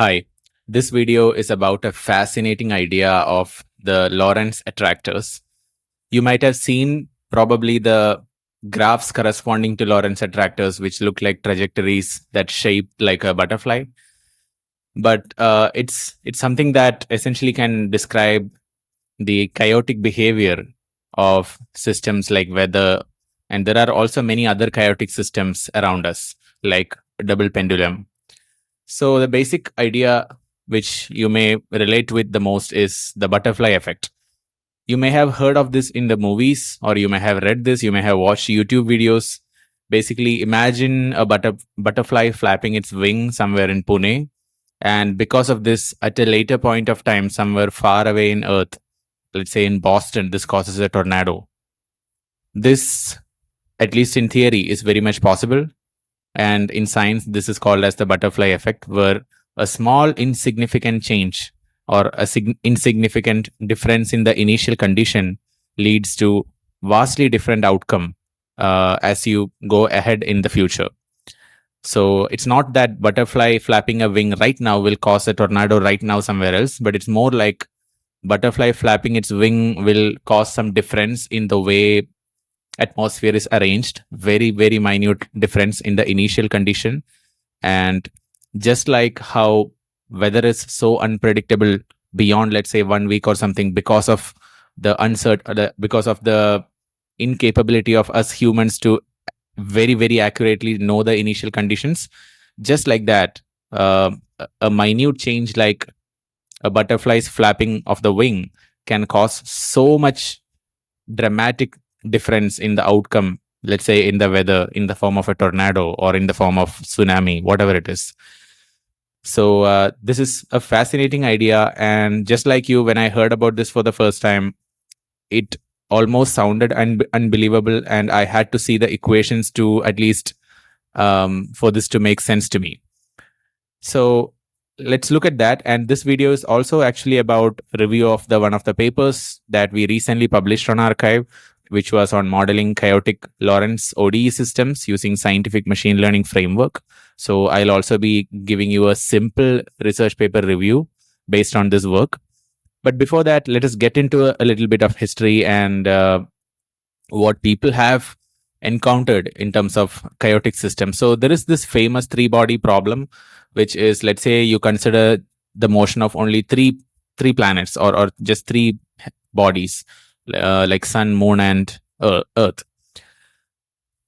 Hi, this video is about a fascinating idea of the Lorenz attractors. You might have seen probably the graphs corresponding to Lorenz attractors, which look like trajectories that shape like a butterfly. But it's something that essentially can describe the chaotic behavior of systems like weather, and there are also many other chaotic systems around us, like double pendulum. So the basic idea which you may relate with the most is the butterfly effect. You may have heard of this in the movies, or you may have read this, you may have watched YouTube videos. Basically, imagine a butterfly flapping its wing somewhere in Pune. And because of this, at a later point of time, somewhere far away in Earth, let's say in Boston, this causes a tornado. This, at least in theory, is very much possible. And in science, this is called as the butterfly effect, where a small insignificant change or a insignificant difference in the initial condition leads to vastly different outcome as you go ahead in the future. So it's not that butterfly flapping a wing right now will cause a tornado right now somewhere else, but it's more like butterfly flapping its wing will cause some difference in the way atmosphere is arranged, very minute difference in the initial condition. And just like how weather is so unpredictable beyond, let's say, 1 week or something, because of the because of the incapability of us humans to very accurately know the initial conditions, just like that, a minute change like a butterfly's flapping of the wing can cause so much dramatic difference in the outcome, let's say in the weather, in the form of a tornado or in the form of tsunami, whatever it is. So this is a fascinating idea, and just like you, when I heard about this for the first time, it almost sounded unbelievable, and I had to see the equations to at least for this to make sense to me. So let's look at that. And this video is also actually about review of the one of the papers that we recently published on arXiv, which was on modeling chaotic Lorenz ODE systems using scientific machine learning framework. So I'll also be giving you a simple research paper review based on this work. But before that, let us get into a little bit of history and what people have encountered in terms of chaotic systems. So there is this famous three-body problem, which is, let's say you consider the motion of only three planets or just three bodies, like sun, moon, and earth.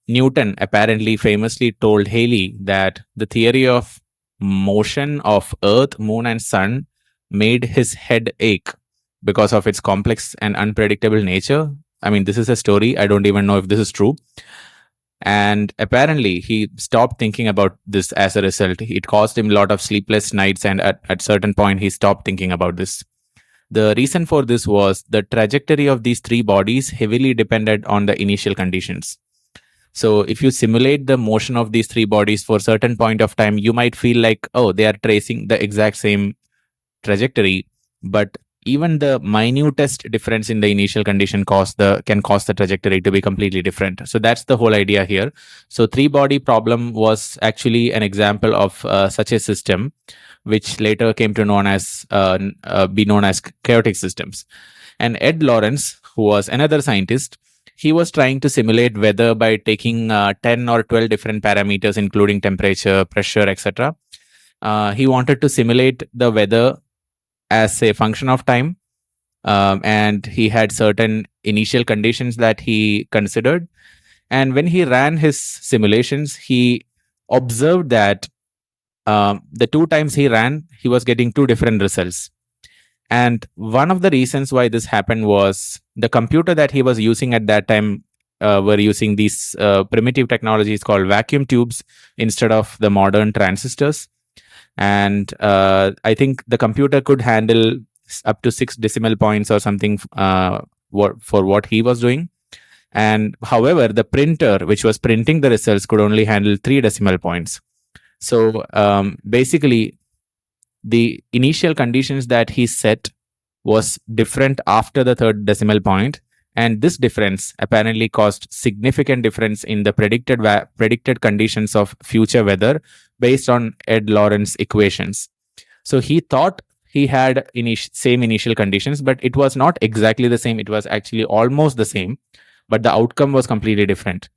Newton apparently famously told Halley that the theory of motion of earth, moon, and sun made his head ache because of its complex and unpredictable nature. I mean, this is a story. I don't even know if this is true. And apparently, he stopped thinking about this as a result. It caused him a lot of sleepless nights, and at certain point, he stopped thinking about this. The reason for this was the trajectory of these three bodies heavily depended on the initial conditions. So if you simulate the motion of these three bodies for a certain point of time, you might feel like, oh, they are tracing the exact same trajectory, but even the minutest difference in the initial condition can cause the trajectory to be completely different. So that's the whole idea here. So three-body problem was actually an example of such a system, which later came to be known as chaotic systems. And Ed Lorenz, who was another scientist, he was trying to simulate weather by taking 10 or 12 different parameters, including temperature, pressure, etc. He wanted to simulate the weather as a function of time, and he had certain initial conditions that he considered. And when he ran his simulations, he observed that the two times he ran, he was getting two different results. And one of the reasons why this happened was the computer that he was using at that time were using these primitive technologies called vacuum tubes instead of the modern transistors. And I think the computer could handle up to 6 decimal points or something for what he was doing. And however, the printer, which was printing the results, could only handle 3 decimal points. So basically, the initial conditions that he set was different after the 3rd decimal point. And this difference apparently caused significant difference in the predicted conditions of future weather based on Ed Lorenz equations. So he thought he had same initial conditions, but it was not exactly the same. It was actually almost the same, but the outcome was completely different.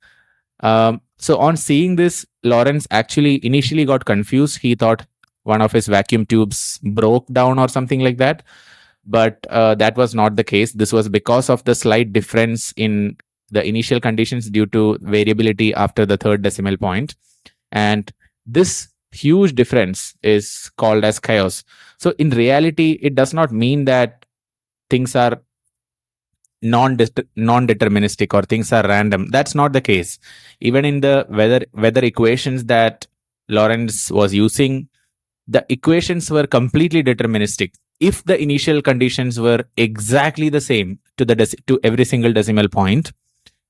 So on seeing this, Lorenz actually initially got confused. He thought one of his vacuum tubes broke down or something like that. But that was not the case. This was because of the slight difference in the initial conditions due to variability after the third decimal point. And this huge difference is called as chaos. So in reality, it does not mean that things are non-deterministic or things are random. That's not the case. Even in the weather equations that Lorenz was using, the equations were completely deterministic. If the initial conditions were exactly the same to every single decimal point,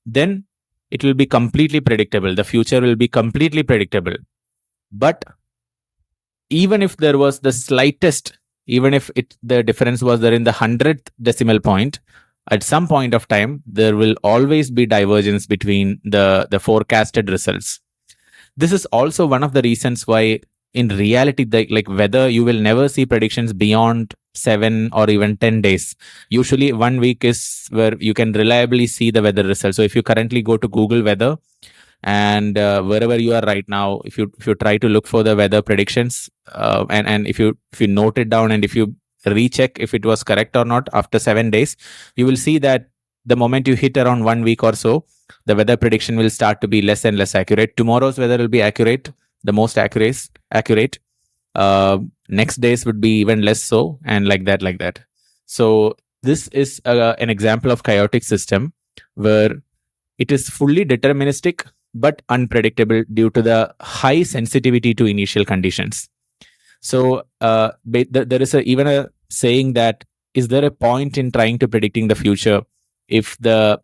then it will be completely predictable. The future will be completely predictable. But even if there was the slightest, even if the difference was there in the 100th decimal point, at some point of time, there will always be divergence between the forecasted results. This is also one of the reasons why in reality, like weather, you will never see predictions beyond 7 or even 10 days. Usually 1 week is where you can reliably see the weather results. So if you currently go to Google weather, and wherever you are right now, if you try to look for the weather predictions, and if you note it down, and if you recheck if it was correct or not after 7 days, you will see that the moment you hit around 1 week or so, the weather prediction will start to be less and less accurate. Tomorrow's weather will be accurate, the most accurate. Next days would be even less so, and like that. So this is an example of chaotic system where it is fully deterministic but unpredictable due to the high sensitivity to initial conditions. So there is even a saying that, is there a point in trying to predicting the future if the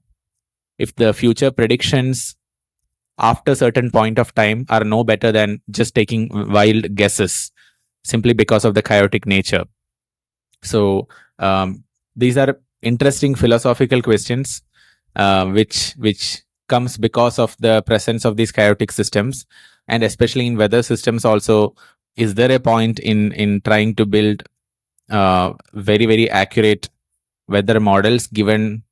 future predictions after a certain point of time are no better than just taking wild guesses simply because of the chaotic nature? So these are interesting philosophical questions, which comes because of the presence of these chaotic systems, and especially in weather systems also. Is there a point in trying to build very accurate weather models, given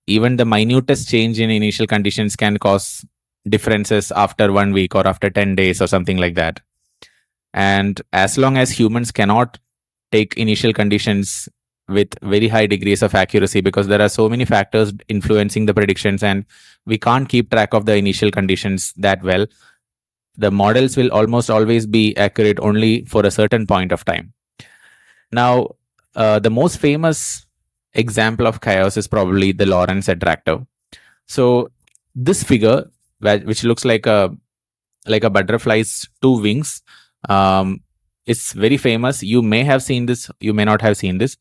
even the minutest change in initial conditions can cause differences after 1 week or after 10 days or something like that? And as long as humans cannot take initial conditions with very high degrees of accuracy, because there are so many factors influencing the predictions and we can't keep track of the initial conditions that well, the models will almost always be accurate only for a certain point of time. Now, the most famous example of chaos is probably the Lorenz attractor. So this figure, which looks like a butterfly's two wings, it's very famous. You may have seen this, you may not have seen this,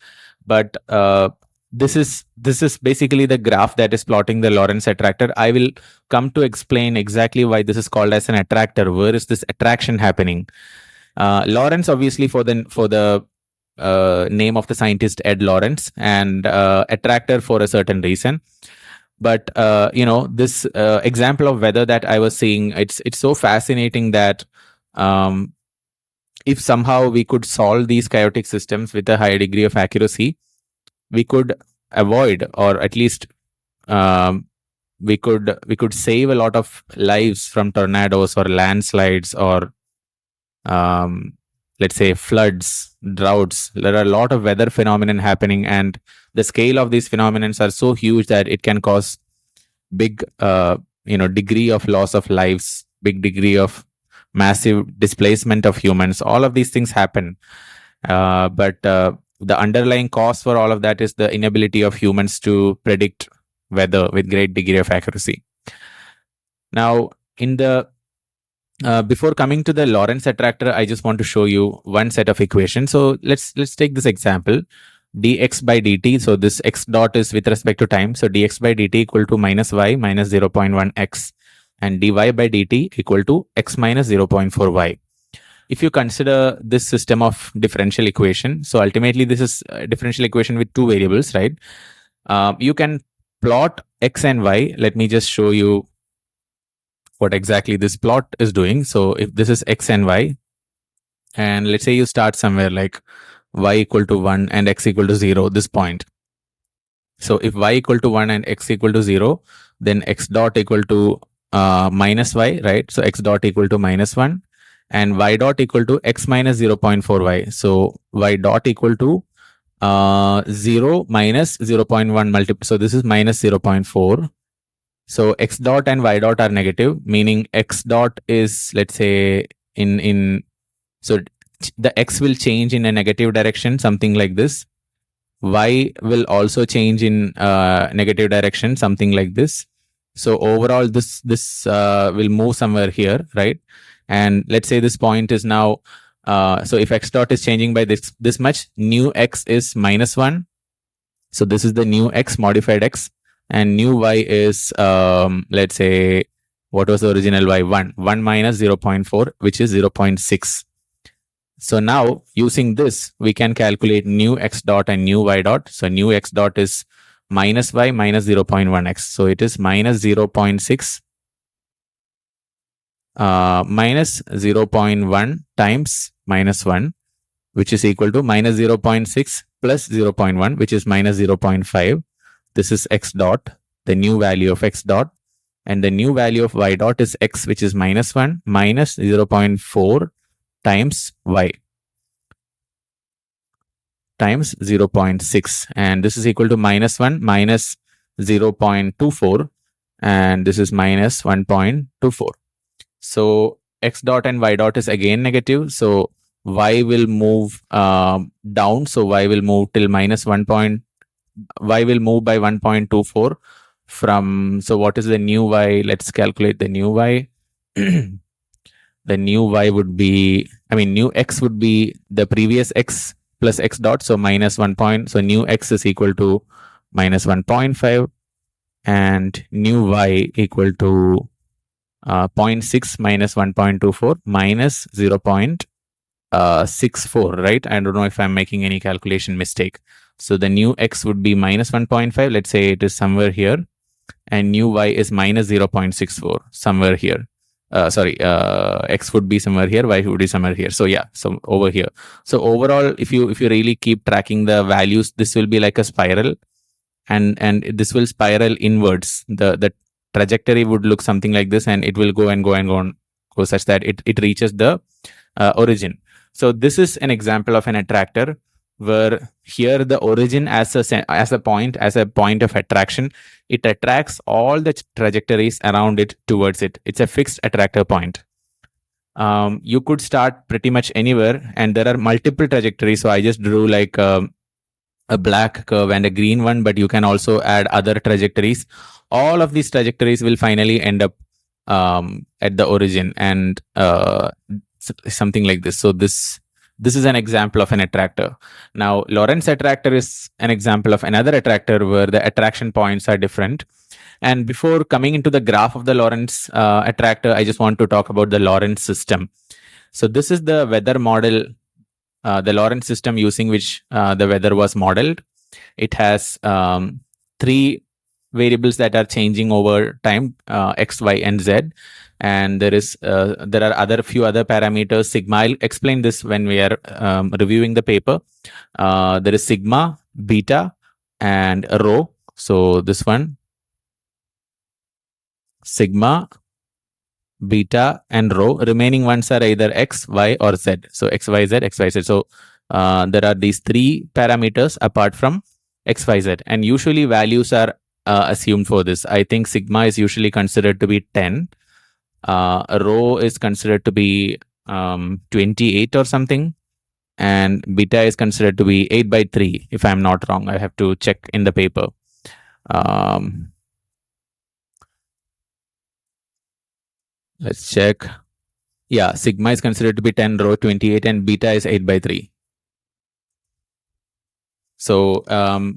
but this is basically the graph that is plotting the Lorenz attractor. I will come to explain exactly why this is called as an attractor. Where is this attraction happening? Lorenz, obviously, for the name of the scientist Ed Lorenz, and attractor for a certain reason. But this example of weather that I was seeing, it's so fascinating that if somehow we could solve these chaotic systems with a high degree of accuracy, we could avoid, or at least we could save a lot of lives from tornadoes or landslides or let's say floods, droughts. There are a lot of weather phenomenon happening, and the scale of these phenomena are so huge that it can cause big degree of loss of lives, big degree of massive displacement of humans. All of these things happen, but the underlying cause for all of that is the inability of humans to predict weather with great degree of accuracy. Now, in the before coming to the Lorenz attractor, I just want to show you one set of equations. So let's take this example, dx by dt. So this x dot is with respect to time. So dx by dt equal to minus y minus 0.1 x, and dy by dt equal to x minus 0.4 y. If you consider this system of differential equation, so ultimately this is a differential equation with two variables, right? You can plot x and y. Let me just show you what exactly this plot is doing. So if this is x and y, And let's say you start somewhere like y equal to 1 and x equal to 0, this point. So if y equal to 1 and x equal to 0, then x dot equal to minus y, right? So x dot equal to minus 1 and y dot equal to x minus 0.4y. So y dot equal to 0 minus 0.1 multiple. So this is minus 0.4. So x dot and y dot are negative, meaning x dot is, let's say, so the x will change in a negative direction, something like this. Y will also change in negative direction, something like this. So overall, this will move somewhere here, right? And let's say this point is now, so if x dot is changing by this much, new x is minus 1. So this is the new x, modified x, and new y is, let's say, what was the original y? 1 minus 0.4, which is 0.6. So now using this, we can calculate new x dot and new y dot. So new x dot is minus y minus 0.1x. So it is minus 0.6 minus 0.1 times minus 1, which is equal to minus 0.6 plus 0.1, which is minus 0.5. This is x dot, the new value of x dot. And the new value of y dot is x, which is minus 1 minus 0.4 times y times 0.6. And this is equal to minus 1 minus 0.24. And this is minus 1.24. So x dot and y dot is again negative. So y will move down. So y will move till minus 1. Y will move by 1.24 from, so what is the new y? Let's calculate the new y. The new y would be, new x would be the previous x plus x dot. So minus 1 point. So new x is equal to minus 1.5 and new y equal to 0.6 minus 1.24 minus 0.64, right? I don't know if I'm making any calculation mistake. So the new x would be minus 1.5. Let's say it is somewhere here. And new y is minus 0.64, somewhere here. X would be somewhere here, y would be somewhere here. So yeah, so over here. So overall, if you really keep tracking the values, this will be like a spiral, and this will spiral inwards. The trajectory would look something like this, and it will go and go and go such that it reaches the origin. So this is an example of an attractor where here the origin as a point of attraction, it attracts all the trajectories around it towards it. It's a fixed attractor point. You could start pretty much anywhere, and there are multiple trajectories. So I just drew like a black curve and a green one, but you can also add other trajectories. All of these trajectories will finally end up at the origin, and something like this. So this is an example of an attractor. Now, Lorenz attractor is an example of another attractor where the attraction points are different. And before coming into the graph of the Lorenz attractor, I just want to talk about the Lorenz system. So this is the weather model, the Lorenz system using which the weather was modeled. It has 3 variables that are changing over time, x, y, and z. And there are few other parameters. Sigma, I'll explain this when we are reviewing the paper. There is sigma, beta, and rho. So this one, sigma, beta, and rho. Remaining ones are either x, y, or z. So x, y, z, x, y, z. So there are these 3 parameters apart from x, y, z. And usually values are assumed for this. I think sigma is usually considered to be 10. Rho is considered to be 28 or something, and beta is considered to be 8 by 3, if I'm not wrong. I have to check in the paper. Let's check. Yeah, sigma is considered to be 10, rho 28, and beta is 8 by 3. So,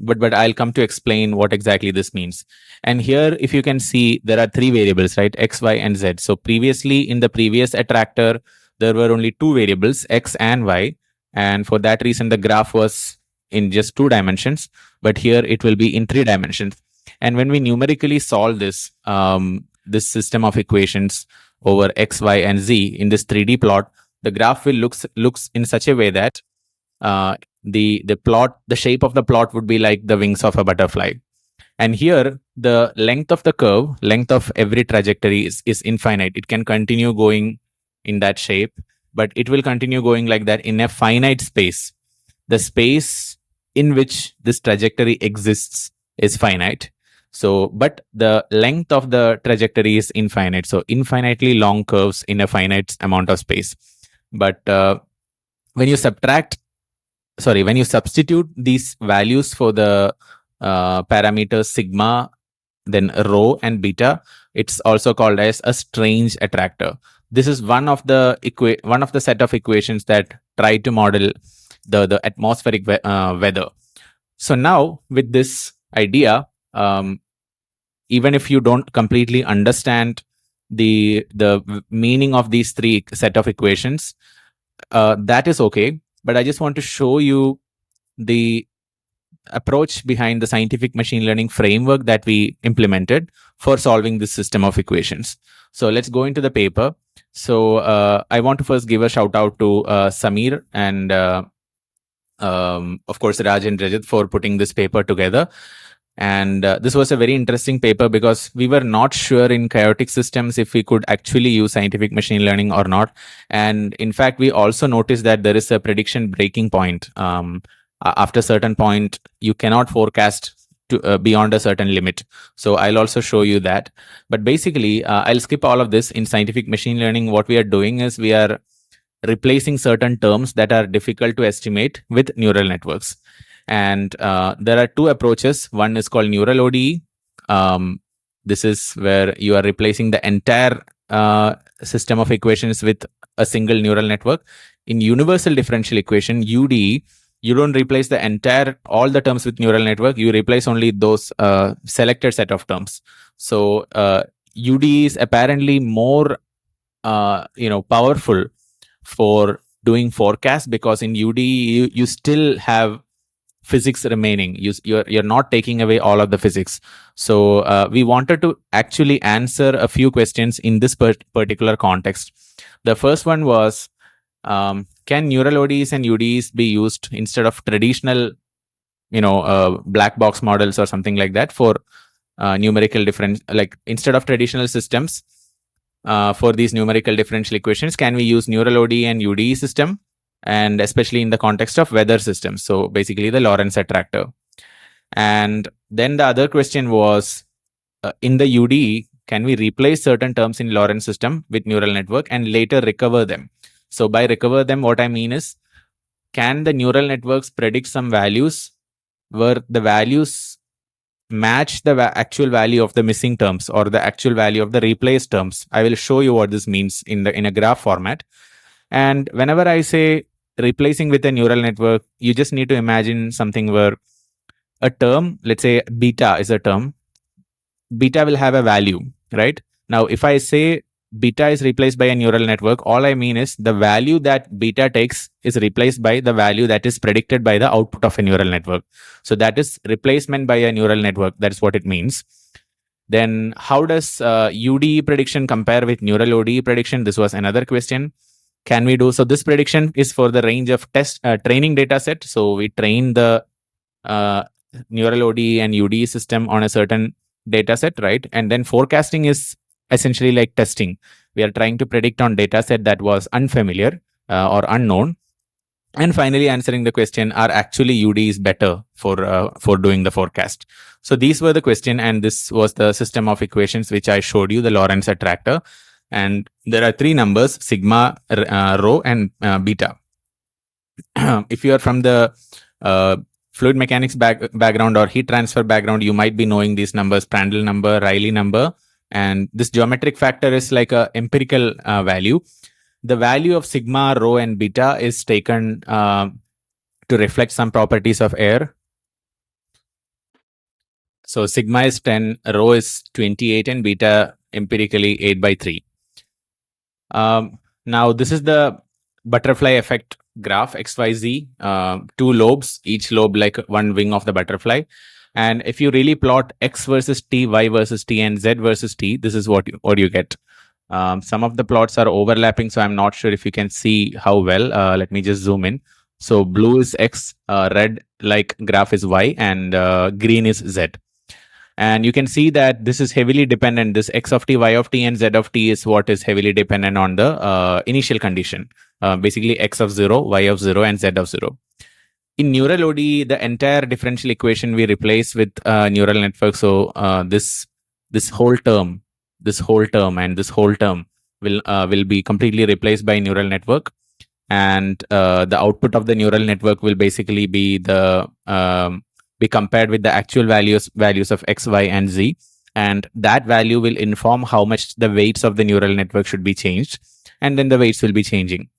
but I'll come to explain what exactly this means. And here, if you can see, there are 3 variables, right? X, y, and z. So previously, in the previous attractor, there were only 2 variables, x and y. And for that reason, the graph was in just 2 dimensions. But here, it will be in 3 dimensions. And when we numerically solve this, this system of equations over x, y, and z in this 3D plot, the graph will looks in such a way that the shape of the plot would be like the wings of a butterfly. And here, the length of the curve, length of every trajectory is infinite. It can continue going in that shape, but it will continue going like that in a finite space. The space in which this trajectory exists is finite. So, but the length of the trajectory is infinite. So, infinitely long curves in a finite amount of space. But when you substitute these values for the parameters sigma, then rho and beta, it's also called as a strange attractor. This is one of the set of equations that try to model the atmospheric weather. So now with this idea, even if you don't completely understand the meaning of these three set of equations, that is okay. But I just want to show you the approach behind the scientific machine learning framework that we implemented for solving this system of equations. So let's go into the paper. So I want to first give a shout out to Samir and of course Raj and Rajat for putting this paper together. And this was a very interesting paper because we were not sure in chaotic systems if we could actually use scientific machine learning or not. And in fact, we also noticed that there is a prediction breaking point. After a certain point, you cannot forecast to beyond a certain limit. So I'll also show you that. But basically, I'll skip all of this. In scientific machine learning, what we are doing is we are replacing certain terms that are difficult to estimate with neural networks. And there are two approaches. One is called neural ODE. This is where you are replacing the entire system of equations with a single neural network. In universal differential equation, UDE, you don't replace all the terms with neural network. You replace only those selected set of terms. So UDE is apparently more powerful for doing forecast, because in UDE you still have physics remaining. You're not taking away all of the physics. So we wanted to actually answer a few questions in this particular context. The first one was, can neural ODEs and UDEs be used instead of traditional, black box models or something like that for numerical difference? Like instead of traditional systems for these numerical differential equations, can we use neural ODE and UDE system? And especially in the context of weather systems. So basically the Lorenz attractor. And then the other question was, in the UDE, can we replace certain terms in Lorenz system with neural network and later recover them? So by recover them, what I mean is, can the neural networks predict some values where the values match the actual value of the missing terms or the actual value of the replaced terms? I will show you what this means in a graph format. And whenever I say replacing with a neural network, you just need to imagine something where a term, let's say beta is a term, beta will have a value, right? Now, if I say beta is replaced by a neural network, all I mean is the value that beta takes is replaced by the value that is predicted by the output of a neural network. So that is replacement by a neural network. That's what it means. Then how does UDE prediction compare with neural ODE prediction? This was another question. Can we do so? This prediction is for the range of training data set. So we train the neural ODE and UDE system on a certain data set, right? And then forecasting is essentially like testing. We are trying to predict on data set that was unfamiliar or unknown. And finally, answering the question, are actually UDEs better for doing the forecast? So these were the question, and this was the system of equations which I showed you, the Lorenz attractor. And there are three numbers, sigma, rho, and beta. If you are from the fluid mechanics background or heat transfer background, you might be knowing these numbers: Prandtl number, Rayleigh number. And this geometric factor is like a empirical value. The value of sigma, rho, and beta is taken to reflect some properties of air. So sigma is 10, rho is 28, and beta empirically 8/3. Now, this is the butterfly effect graph, XYZ, two lobes, each lobe like one wing of the butterfly. And if you really plot X versus T, Y versus T, and Z versus T, this is what you get. Some of the plots are overlapping, so I'm not sure if you can see how well. Let me just zoom in. So blue is X, red like graph is Y, and green is Z. And you can see that this is heavily dependent. This X of t, Y of t, and Z of t is what is heavily dependent on the initial condition. Basically X of 0, Y of 0, and Z of 0. In neural ODE, the entire differential equation we replace with neural network. So this whole term, and this whole term will be completely replaced by neural network, and the output of the neural network will basically be the be compared with the actual values of X, Y, and Z, and that value will inform how much the weights of the neural network should be changed, and then the weights will be changing.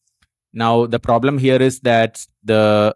Now the problem here is that the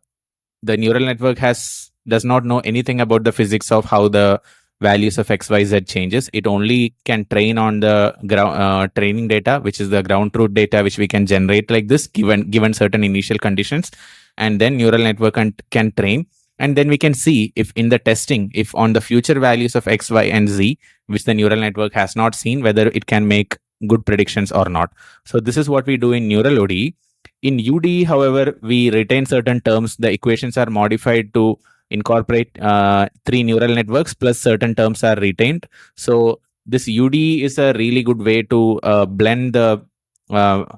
neural network does not know anything about the physics of how the values of XYZ changes. It only can train on the training data, which is the ground truth data, which we can generate like this given certain initial conditions, and then neural network can train, and then we can see if in the testing, if on the future values of X, Y, and Z, which the neural network has not seen, whether it can make good predictions or not. So this is what we do in neural ODE. In UDE, however, we retain certain terms. The equations are modified to incorporate 3 neural networks, plus certain terms are retained. So this UDE is a really good way to blend the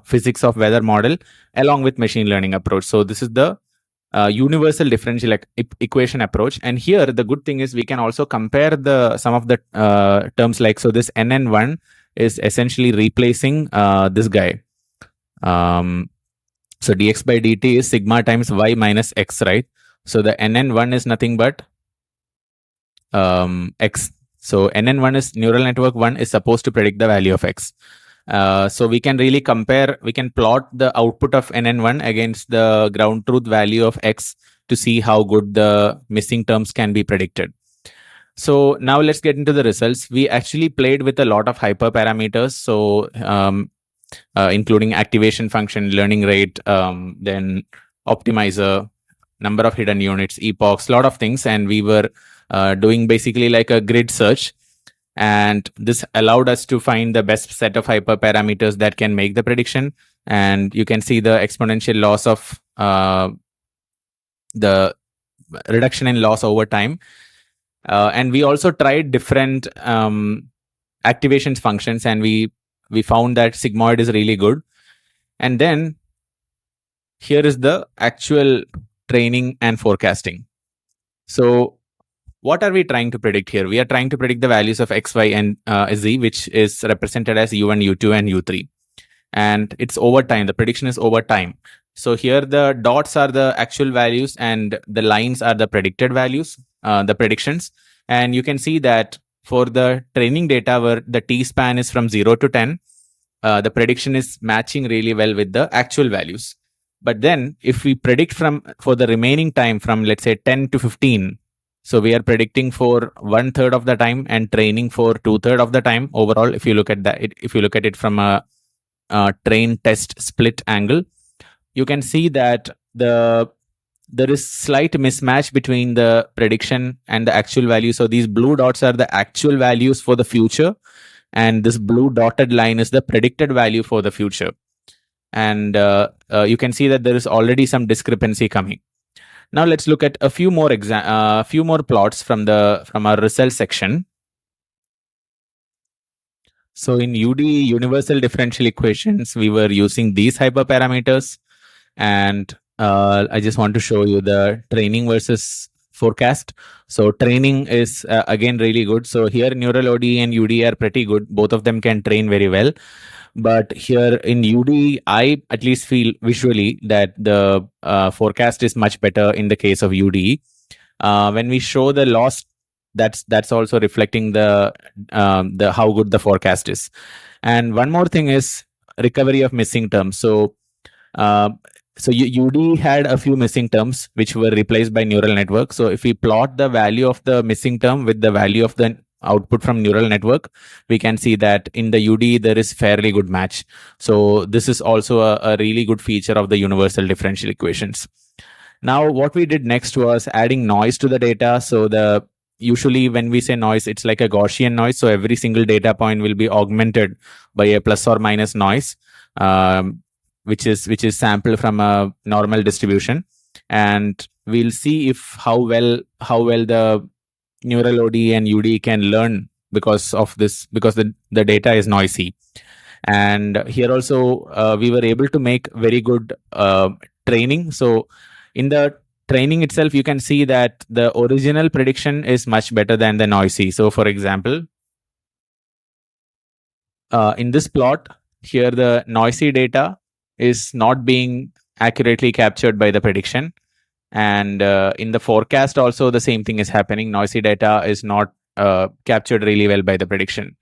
physics of weather model along with machine learning approach. So this is the universal differential equation approach. And here the good thing is we can also compare some of the terms, like, so this NN1 is essentially replacing this guy. So dx by dt is sigma times y minus x, right? So the NN1 is nothing but x. So NN1 is neural network 1 is supposed to predict the value of x. So we can really compare, we can plot the output of NN1 against the ground truth value of x to see how good the missing terms can be predicted. So now let's get into the results. We actually played with a lot of hyperparameters. So including activation function, learning rate, then optimizer, number of hidden units, epochs, lot of things. And we were doing basically like a grid search. And this allowed us to find the best set of hyperparameters that can make the prediction. And you can see the exponential loss of the reduction in loss over time. And we also tried different activation functions, and we found that sigmoid is really good. And then here is the actual training and forecasting. So what are we trying to predict here? We are trying to predict the values of X, Y, and Z, which is represented as U1, U2, and U3. And it's over time. The prediction is over time. So here the dots are the actual values and the lines are the predicted values, the predictions. And you can see that for the training data where the t-span is from 0 to 10, the prediction is matching really well with the actual values. But then if we predict for the remaining time from, let's say, 10 to 15, so we are predicting for 1/3 of the time and training for 2/3 of the time overall. If you look at that, if you look at it from a train test split angle, you can see that there is slight mismatch between the prediction and the actual value. So these blue dots are the actual values for the future, and this blue dotted line is the predicted value for the future. And you can see that there is already some discrepancy coming. Now let's look at a few more plots from our result section. So in UD, universal differential equations, we were using these hyperparameters, and I just want to show you the training versus forecast. So training is again really good. So here neural ODE and UD are pretty good. Both of them can train very well. But here in UD, I at least feel visually that the forecast is much better in the case of UD. When we show the loss, that's also reflecting the how good the forecast is. And one more thing is recovery of missing terms. So UD had a few missing terms which were replaced by neural network. So if we plot the value of the missing term with the value of the output from neural network, we can see that in the UD there is fairly good match. So this is also a really good feature of the universal differential equations. Now what we did next was adding noise to the data. So the usually when we say noise, it's like a Gaussian noise. So every single data point will be augmented by a plus or minus noise, which is sampled from a normal distribution. And we'll see if how well the neural OD and UD can learn because of this, because the data is noisy. And here also we were able to make very good training. So in the training itself, you can see that the original prediction is much better than the noisy. So for example, in this plot here, the noisy data is not being accurately captured by the prediction. And in the forecast also, the same thing is happening. Noisy data is not captured really well by the prediction.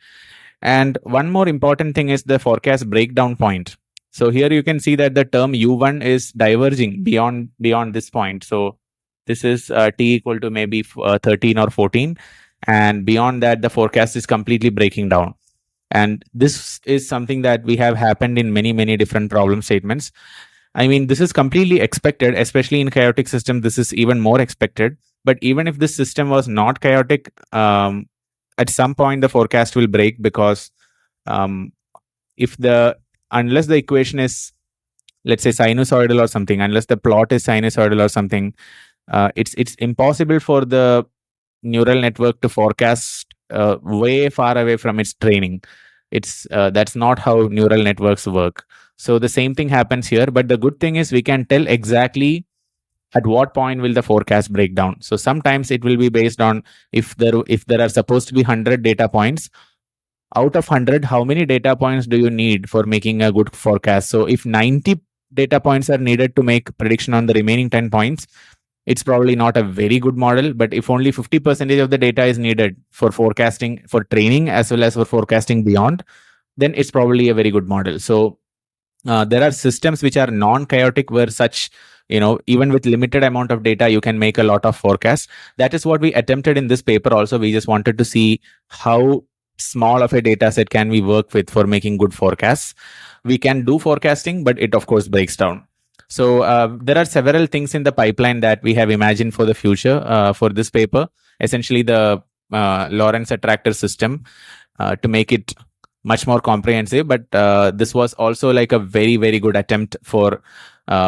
And one more important thing is the forecast breakdown point. So here you can see that the term U1 is diverging beyond this point. So this is t equal to maybe 13 or 14. And beyond that, the forecast is completely breaking down. And this is something that we have happened in many different problem statements. I mean, this is completely expected, especially in chaotic system. This is even more expected. But even if this system was not chaotic, at some point the forecast will break, because unless the equation is, let's say, sinusoidal or something, unless the plot is sinusoidal or something, it's impossible for the neural network to forecast way far away from its training. It's that's not how neural networks work. So the same thing happens here, but the good thing is we can tell exactly at what point will the forecast break down. So sometimes it will be based on if there are supposed to be 100 data points. Out of 100, how many data points do you need for making a good forecast? So if 90 data points are needed to make prediction on the remaining 10 points, it's probably not a very good model. But if only 50% of the data is needed for forecasting, for training as well as for forecasting beyond, then it's probably a very good model. So there are systems which are non-chaotic, where such, even with limited amount of data, you can make a lot of forecasts. That is what we attempted in this paper also. We just wanted to see how small of a data set can we work with for making good forecasts. We can do forecasting, but it of course breaks down. So there are several things in the pipeline that we have imagined for the future for this paper. Essentially, the Lorenz attractor system to make it much more comprehensive. But this was also like a very good attempt for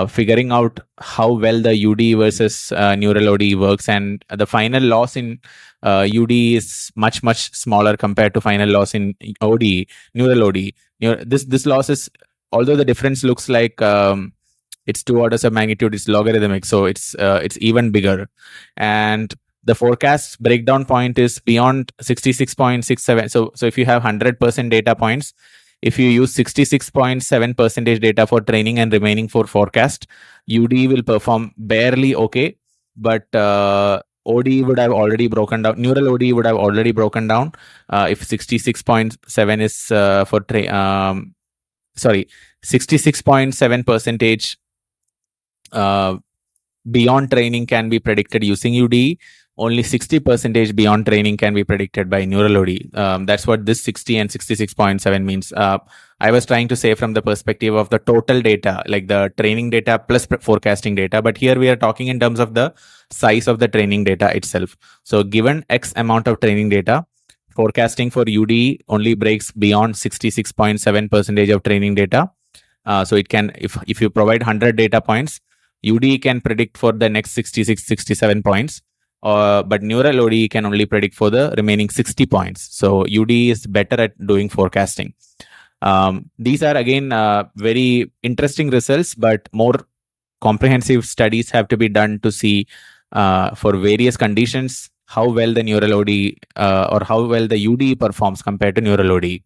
figuring out how well the UD versus neural OD works. And the final loss in UD is much smaller compared to final loss in OD, neural OD. This loss is, although the difference looks like it's 2 orders of magnitude, it's logarithmic, so it's even bigger. And the forecast breakdown point is beyond 66.67. So if you have 100% data points, if you use 66.7% data for training and remaining for forecast, UD will perform barely okay. But OD would have already broken down. Neural OD would have already broken down if 66.7 is for 66.7% beyond training can be predicted using UD. Only 60% beyond training can be predicted by neural OD. That's what this 60 and 66.7 means. I was trying to say from the perspective of the total data, like the training data plus forecasting data. But here we are talking in terms of the size of the training data itself. So given X amount of training data, forecasting for UD only breaks beyond 66.7% of training data. So it can, if you provide 100 data points, UD can predict for the next 66, 67 points. But neural OD can only predict for the remaining 60 points. So UD is better at doing forecasting. These are again very interesting results, but more comprehensive studies have to be done to see for various conditions how well the neural OD or how well the UD performs compared to neural OD.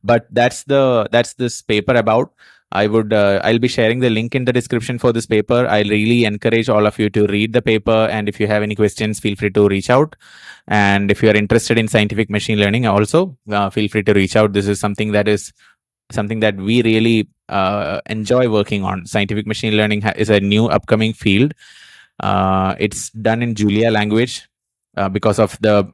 But that's this paper about. I'll be sharing the link in the description for this paper. I really encourage all of you to read the paper. And if you have any questions, feel free to reach out. And if you are interested in scientific machine learning also, feel free to reach out. This is something that we really enjoy working on. Scientific machine learning is a new upcoming field. It's done in Julia language because of the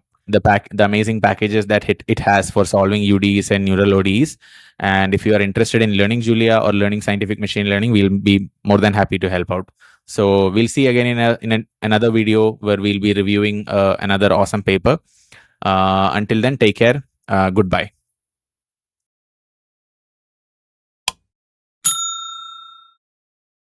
amazing packages that it has for solving UDs and neural ODs. And if you are interested in learning Julia or learning scientific machine learning, we'll be more than happy to help out. So we'll see again in another video where we'll be reviewing another awesome paper. Until then, take care. Goodbye.